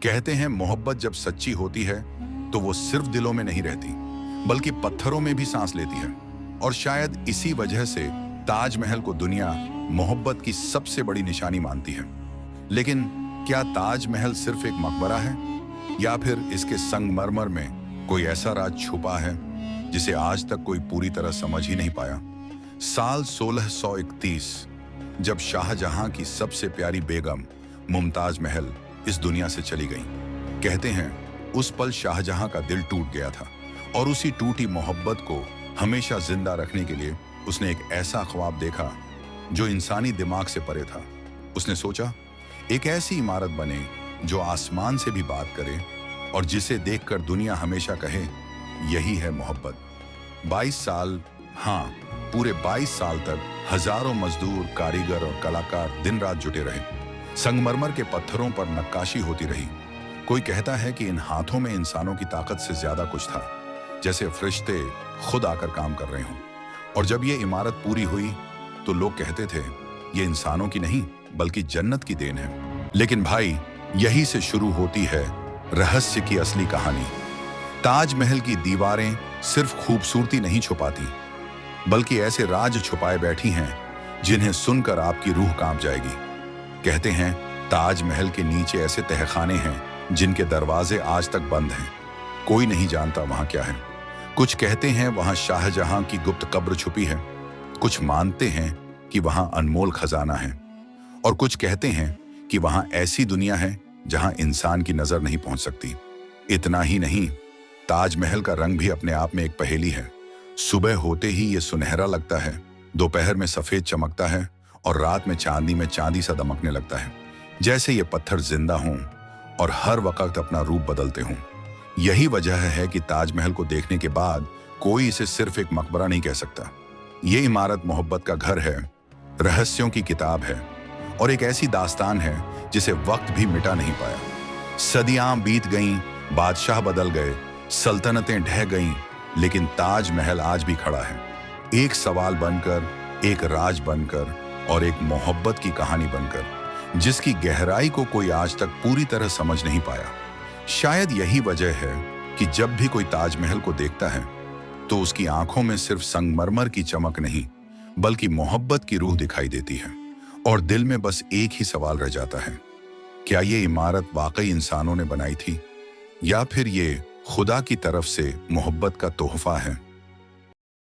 कहते हैं मोहब्बत जब सच्ची होती है तो वो सिर्फ दिलों में नहीं रहती बल्कि पत्थरों में भी सांस लेती है। और शायद इसी वजह से ताजमहल को दुनिया मोहब्बत की सबसे बड़ी निशानी मानती है। लेकिन क्या ताजमहल सिर्फ एक मकबरा है या फिर इसके संगमरमर में कोई ऐसा राज छुपा है जिसे आज तक कोई पूरी तरह समझ ही नहीं पाया? साल 1631 जब शाहजहां की सबसे प्यारी बेगम मुमताज महल इस दुनिया से चली गई, कहते हैं उस पल शाहजहां का दिल टूट गया था और उसी टूटी मोहब्बत को हमेशा जिंदा रखने के लिए उसने एक ऐसा ख्वाब देखा जो इंसानी दिमाग से परे था। उसने सोचा एक ऐसी इमारत बने जो आसमान से भी बात करे और जिसे देखकर दुनिया हमेशा कहे यही है मोहब्बत। 22 साल, हाँ पूरे 22 साल तक हजारों मजदूर, कारीगर और कलाकार दिन रात जुटे रहे। संगमरमर के पत्थरों पर नक्काशी होती रही। कोई कहता है कि इन हाथों में इंसानों की ताकत से ज्यादा कुछ था, जैसे फरिश्ते खुद आकर काम कर रहे हों। और जब ये इमारत पूरी हुई तो लोग कहते थे ये इंसानों की नहीं बल्कि जन्नत की देन है। लेकिन भाई, यही से शुरू होती है रहस्य की असली कहानी। ताजमहल की दीवारें सिर्फ खूबसूरती नहीं छुपाती बल्कि ऐसे राज छुपाए बैठी हैं जिन्हें सुनकर आपकी रूह कांप जाएगी। कहते हैं ताजमहल के नीचे ऐसे तहखाने हैं जिनके दरवाजे आज तक बंद हैं। कोई नहीं जानता वहां क्या है। कुछ कहते हैं वहां शाहजहां की गुप्त कब्र छुपी है, कुछ मानते हैं कि वहां अनमोल खजाना है और कुछ कहते हैं कि वहां ऐसी दुनिया है जहां इंसान की नजर नहीं पहुंच सकती। इतना ही नहीं, ताजमहल का रंग भी अपने आप में एक पहेली है। सुबह होते ही ये सुनहरा लगता है, दोपहर में सफेद चमकता है और रात में चांदी सा दमकने लगता है, जैसे ये पत्थर जिंदा हों और हर वक्त अपना रूप बदलते हों। यही वजह है कि ताजमहल को देखने के बाद कोई इसे सिर्फ एक मकबरा नहीं कह सकता। ये इमारत मोहब्बत का घर है, रहस्यों की किताब है और एक ऐसी दास्तान है जिसे वक्त भी मिटा नहीं पाया। सदियां बीत गईं, बादशाह बदल गए, सल्तनतें ढह गईं, लेकिन ताजमहल आज भी खड़ा है, एक सवाल बनकर, एक राज बनकर और एक मोहब्बत की कहानी बनकर, जिसकी गहराई को कोई आज तक पूरी तरह समझ नहीं पाया। शायद यही वजह है कि जब भी कोई ताजमहल को देखता है तो उसकी आंखों में सिर्फ संगमरमर की चमक नहीं बल्कि मोहब्बत की रूह दिखाई देती है और दिल में बस एक ही सवाल रह जाता है, क्या ये इमारत वाकई इंसानों ने बनाई थी या फिर ये खुदा की तरफ से मोहब्बत का तोहफा है?